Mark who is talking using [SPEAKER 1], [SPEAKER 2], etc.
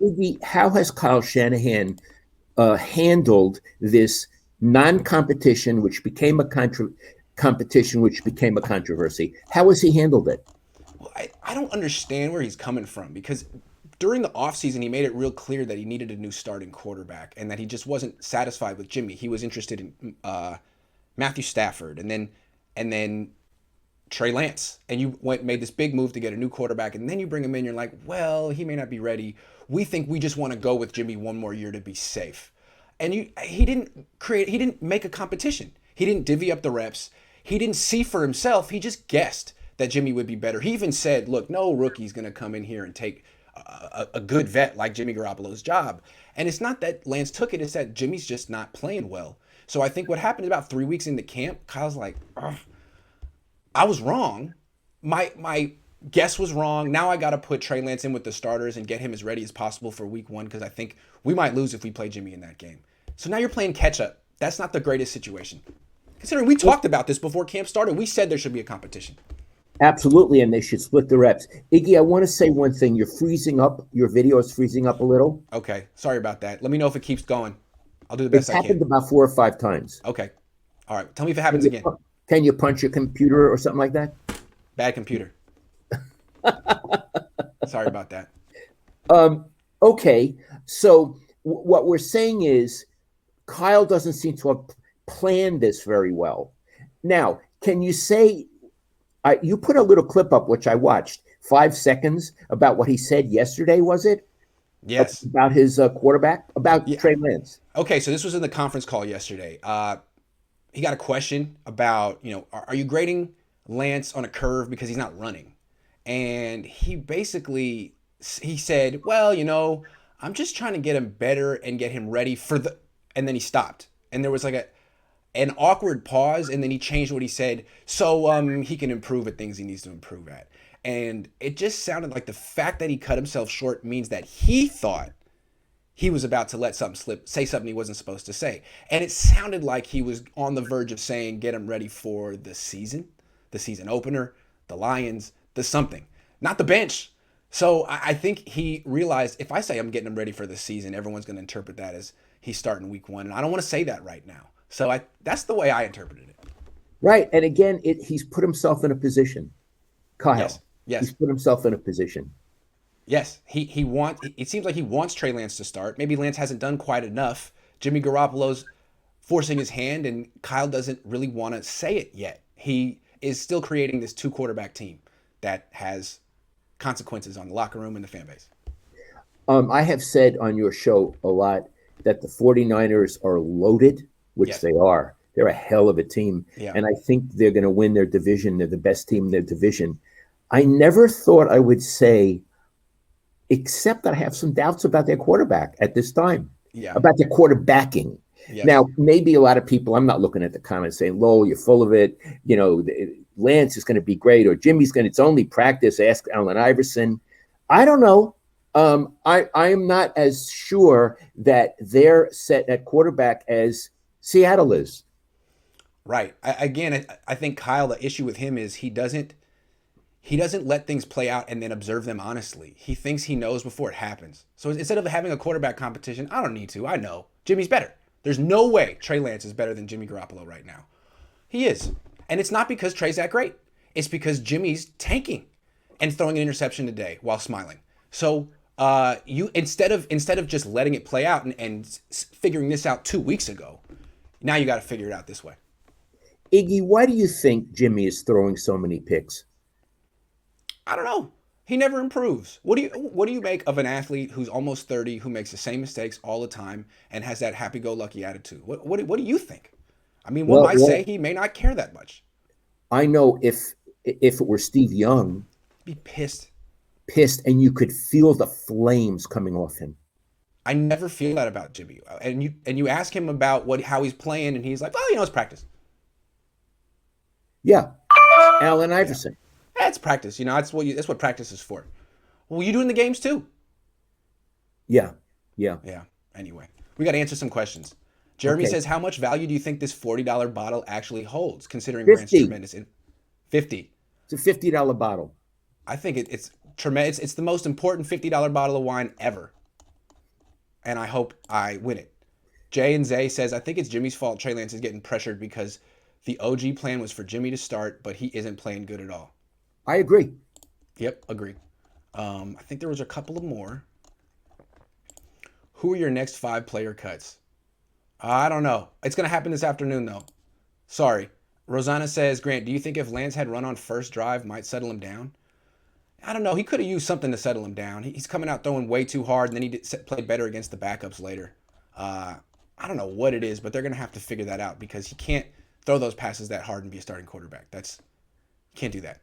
[SPEAKER 1] Iggy, how has Kyle Shanahan handled this non-competition, which became a competition, which became a controversy? How has he handled it?
[SPEAKER 2] Well, I don't understand where he's coming from because during the offseason, he made it real clear that he needed a new starting quarterback and that he just wasn't satisfied with Jimmy. He was interested in Matthew Stafford and then Trey Lance. And you made this big move to get a new quarterback, and then you bring him in. You're like, well, he may not be ready. We think we just want to go with Jimmy one more year to be safe. And he didn't make a competition. He didn't divvy up the reps. He didn't see for himself. He just guessed that Jimmy would be better. He even said, look, no rookie's going to come in here and take a good vet like Jimmy Garoppolo's job. And it's not that Lance took it, it's that Jimmy's just not playing well. So I think what happened about 3 weeks into camp, Kyle's like, I was wrong. My guess was wrong. Now I got to put Trey Lance in with the starters and get him as ready as possible for week 1 because I think we might lose if we play Jimmy in that game. So now you're playing catch up. That's not the greatest situation. Considering we talked about this before camp started, we said there should be a competition.
[SPEAKER 1] Absolutely, and they should split the reps. Iggy, I want to say one thing. You're freezing up. Your video is freezing up a little.
[SPEAKER 2] Okay, sorry about that. Let me know if it keeps going. I'll do the
[SPEAKER 1] It's
[SPEAKER 2] best I
[SPEAKER 1] happened
[SPEAKER 2] can.
[SPEAKER 1] about 4 or 5 times.
[SPEAKER 2] Okay. All right. Tell me if it
[SPEAKER 1] Can
[SPEAKER 2] happens
[SPEAKER 1] you,
[SPEAKER 2] again.
[SPEAKER 1] can you punch your computer or something like that?
[SPEAKER 2] Bad computer. Sorry about that.
[SPEAKER 1] Um, okay, so what we're saying is Kyle doesn't seem to have planned this very well. Now, can you say you put a little clip up which I watched, 5 seconds about what he said yesterday? Was it
[SPEAKER 2] Yes.
[SPEAKER 1] about his quarterback, about
[SPEAKER 2] Yeah.
[SPEAKER 1] Trey Lance?
[SPEAKER 2] Okay. So this was in the conference call yesterday. He got a question about, are you grading Lance on a curve because he's not running? And he basically he said, well, I'm just trying to get him better and get him ready for the. And then he stopped, and there was like an awkward pause, and then he changed what he said so he can improve at things he needs to improve at. And it just sounded like the fact that he cut himself short means that he thought he was about to let something slip, say something he wasn't supposed to say. And it sounded like he was on the verge of saying, get him ready for the season opener, the Lions, the something, not the bench. So I think he realized if I say I'm getting him ready for the season, everyone's going to interpret that as he's starting week 1. And I don't want to say that right now. So that's the way I interpreted it.
[SPEAKER 1] Right, and again, he's put himself in a position,
[SPEAKER 2] Yes.
[SPEAKER 1] Kyle. He's
[SPEAKER 2] Yes.
[SPEAKER 1] put himself in a position.
[SPEAKER 2] Yes, he wants. It seems like he wants Trey Lance to start. Maybe Lance hasn't done quite enough. Jimmy Garoppolo's forcing his hand, and Kyle doesn't really want to say it yet. He is still creating this 2 quarterback team that has consequences on the locker room and the fan base.
[SPEAKER 1] I have said on your show a lot that the 49ers are loaded, which
[SPEAKER 2] Yes.
[SPEAKER 1] they are. They're a hell of a team.
[SPEAKER 2] Yeah.
[SPEAKER 1] And I think they're going to win their division. They're the best team in their division. I never thought I would say, except that I have some doubts about their quarterback at this time,
[SPEAKER 2] Yeah.
[SPEAKER 1] about their quarterbacking.
[SPEAKER 2] Yes.
[SPEAKER 1] Now, maybe a lot of people, I'm not looking at the comments saying, Lowell, you're full of it. Lance is going to be great, or it's only practice. Ask Allen Iverson. I don't know. I am not as sure that they're set at quarterback as Seattle is.
[SPEAKER 2] Right. I think Kyle. The issue with him is he doesn't let things play out and then observe them honestly. He thinks he knows before it happens. So instead of having a quarterback competition, I don't need to. I know Jimmy's better. There's no way Trey Lance is better than Jimmy Garoppolo right now. He is. And it's not because Trey's that great. It's because Jimmy's tanking and throwing an interception today while smiling. So you instead of just letting it play out and figuring this out 2 weeks ago, now you got to figure it out this way.
[SPEAKER 1] Iggy, why do you think Jimmy is throwing so many picks?
[SPEAKER 2] I don't know. He never improves. What do you make of an athlete who's almost 30 who makes the same mistakes all the time and has that happy-go-lucky attitude? What do you think? I mean, one
[SPEAKER 1] Well,
[SPEAKER 2] might say
[SPEAKER 1] well,
[SPEAKER 2] he may not care that much.
[SPEAKER 1] I know if it were Steve Young,
[SPEAKER 2] Be pissed.
[SPEAKER 1] pissed, and you could feel the flames coming off him.
[SPEAKER 2] I never feel that about Jimmy. And you ask him about how he's playing, and he's like, "Oh, it's practice."
[SPEAKER 1] Yeah, Allen
[SPEAKER 2] Yeah,
[SPEAKER 1] Iverson.
[SPEAKER 2] that's practice. That's what practice is for. Well, you do in the games too.
[SPEAKER 1] Yeah, yeah.
[SPEAKER 2] Yeah. Anyway, we got to answer some questions. Jeremy
[SPEAKER 1] Okay,
[SPEAKER 2] says, "How much value do you think this $40 bottle actually holds, considering Grant's
[SPEAKER 1] 50.
[SPEAKER 2] tremendous in 50?"
[SPEAKER 1] It's a $50 bottle.
[SPEAKER 2] I think it's tremendous. It's the most important $50 bottle of wine ever. and I hope I win it. Jay and Zay says, I think it's Jimmy's fault Trey Lance is getting pressured because the OG plan was for Jimmy to start, but he isn't playing good at all.
[SPEAKER 1] I agree.
[SPEAKER 2] Yep, agree. I think there was a couple of more. Who are your next 5 player cuts? I don't know. It's going to happen this afternoon, though. Sorry. Rosanna says, Grant, do you think if Lance had run on first drive might settle him down? I don't know. He could have used something to settle him down. He's coming out throwing way too hard, and then he played better against the backups later. I don't know what it is, but they're going to have to figure that out because he can't throw those passes that hard and be a starting quarterback. You can't do that.